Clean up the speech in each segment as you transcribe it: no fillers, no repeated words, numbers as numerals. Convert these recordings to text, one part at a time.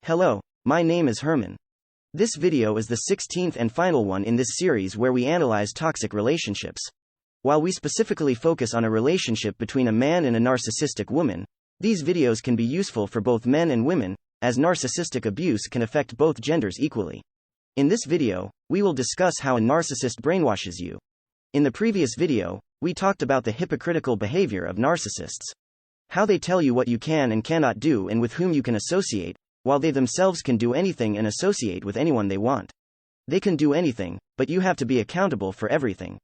Hello, my name is Herman. This video is the 16th and final one in this series where we analyze toxic relationships. While we specifically focus on a relationship between a man and a narcissistic woman, these videos can be useful for both men and women, as narcissistic abuse can affect both genders equally. In this video, we will discuss how a narcissist brainwashes you. In the previous video, we talked about the hypocritical behavior of narcissists. How they tell you what you can and cannot do and with whom you can associate, while they themselves can do anything and associate with anyone they want. They can do anything, but you have to be accountable for everything.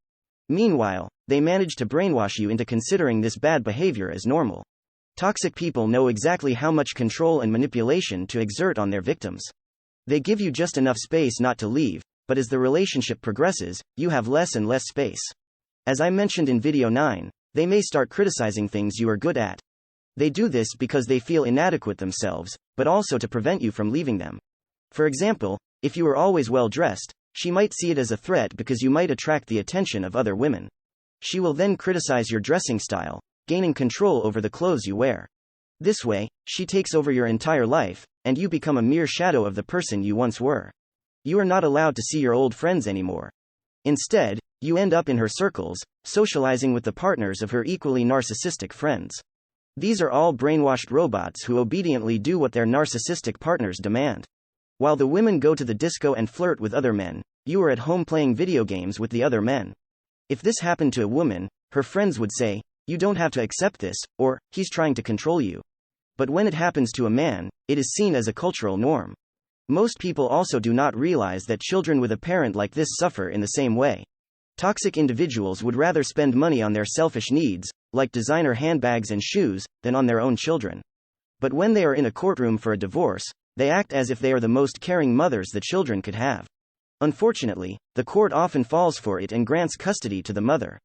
Meanwhile, they manage to brainwash you into considering this bad behavior as normal. Toxic people know exactly how much control and manipulation to exert on their victims. They give you just enough space not to leave, but as the relationship progresses, you have less and less space. As I mentioned in video 9, they may start criticizing things you are good at. They do this because they feel inadequate themselves, but also to prevent you from leaving them. For example, if you are always well dressed, she might see it as a threat because you might attract the attention of other women. She will then criticize your dressing style, gaining control over the clothes you wear. This way, she takes over your entire life, and you become a mere shadow of the person you once were. You are not allowed to see your old friends anymore. Instead, you end up in her circles, socializing with the partners of her equally narcissistic friends. These are all brainwashed robots who obediently do what their narcissistic partners demand. While the women go to the disco and flirt with other men, you are at home playing video games with the other men. If this happened to a woman, her friends would say, "You don't have to accept this," or, "He's trying to control you." But when it happens to a man, it is seen as a cultural norm. Most people also do not realize that children with a parent like this suffer in the same way. Toxic individuals would rather spend money on their selfish needs, like designer handbags and shoes, than on their own children. But when they are in a courtroom for a divorce, they act as if they are the most caring mothers the children could have. Unfortunately, the court often falls for it and grants custody to the mother.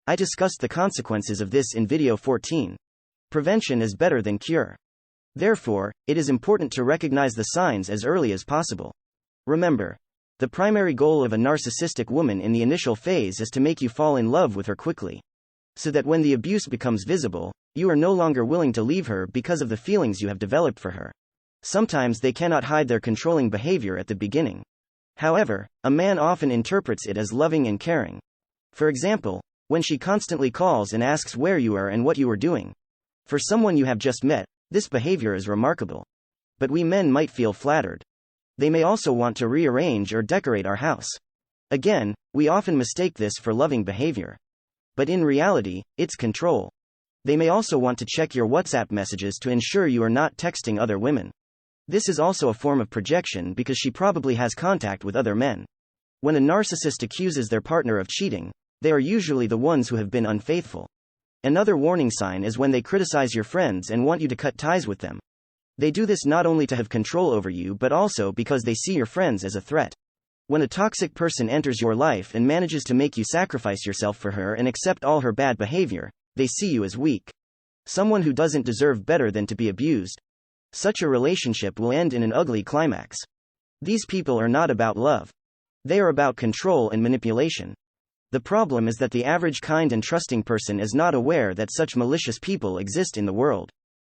I discussed the consequences of this in video 14. Prevention is better than cure. Therefore, it is important to recognize the signs as early as possible. Remember, the primary goal of a narcissistic woman in the initial phase is to make you fall in love with her quickly. So that when the abuse becomes visible, you are no longer willing to leave her because of the feelings you have developed for her. Sometimes they cannot hide their controlling behavior at the beginning. However, a man often interprets it as loving and caring. For example, when she constantly calls and asks where you are and what you are doing. For someone you have just met, this behavior is remarkable. But we men might feel flattered. They may also want to rearrange or decorate our house. Again, we often mistake this for loving behavior. But in reality, it's control. They may also want to check your WhatsApp messages to ensure you are not texting other women. This is also a form of projection because she probably has contact with other men. When a narcissist accuses their partner of cheating, they are usually the ones who have been unfaithful. Another warning sign is when they criticize your friends and want you to cut ties with them. They do this not only to have control over you but also because they see your friends as a threat. When a toxic person enters your life and manages to make you sacrifice yourself for her and accept all her bad behavior, they see you as weak. Someone who doesn't deserve better than to be abused. Such a relationship will end in an ugly climax. These people are not about love. They are about control and manipulation. The problem is that the average kind and trusting person is not aware that such malicious people exist in the world.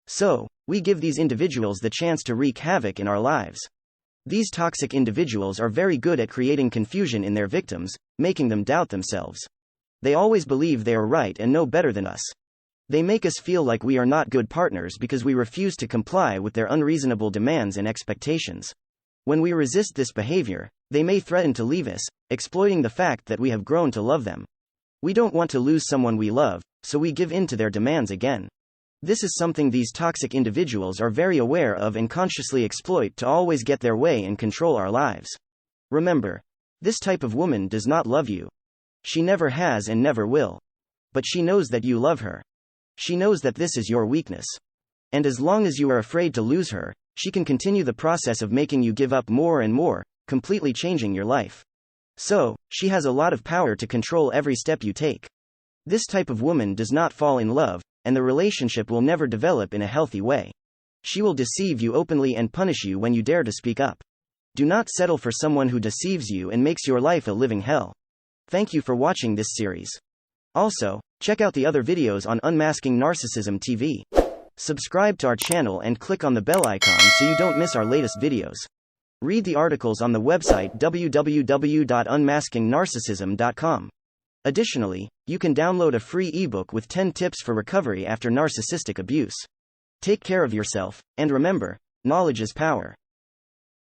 So, we give these individuals the chance to wreak havoc in our lives. These toxic individuals are very good at creating confusion in their victims, making them doubt themselves. They always believe they are right and know better than us. They make us feel like we are not good partners because we refuse to comply with their unreasonable demands and expectations. When we resist this behavior, they may threaten to leave us, exploiting the fact that we have grown to love them. We don't want to lose someone we love, so we give in to their demands again. This is something these toxic individuals are very aware of and consciously exploit to always get their way and control our lives. Remember, this type of woman does not love you. She never has and never will. But she knows that you love her. She knows that this is your weakness. And as long as you are afraid to lose her, she can continue the process of making you give up more and more, completely changing your life. So, she has a lot of power to control every step you take. This type of woman does not fall in love, and the relationship will never develop in a healthy way. She will deceive you openly and punish you when you dare to speak up. Do not settle for someone who deceives you and makes your life a living hell. Thank you for watching this series. Also, check out the other videos on Unmasking Narcissism TV. Subscribe to our channel and click on the bell icon so you don't miss our latest videos. Read the articles on the website www.unmaskingnarcissism.com. Additionally, you can download a free ebook with 10 tips for recovery after narcissistic abuse. Take care of yourself, and remember, knowledge is power.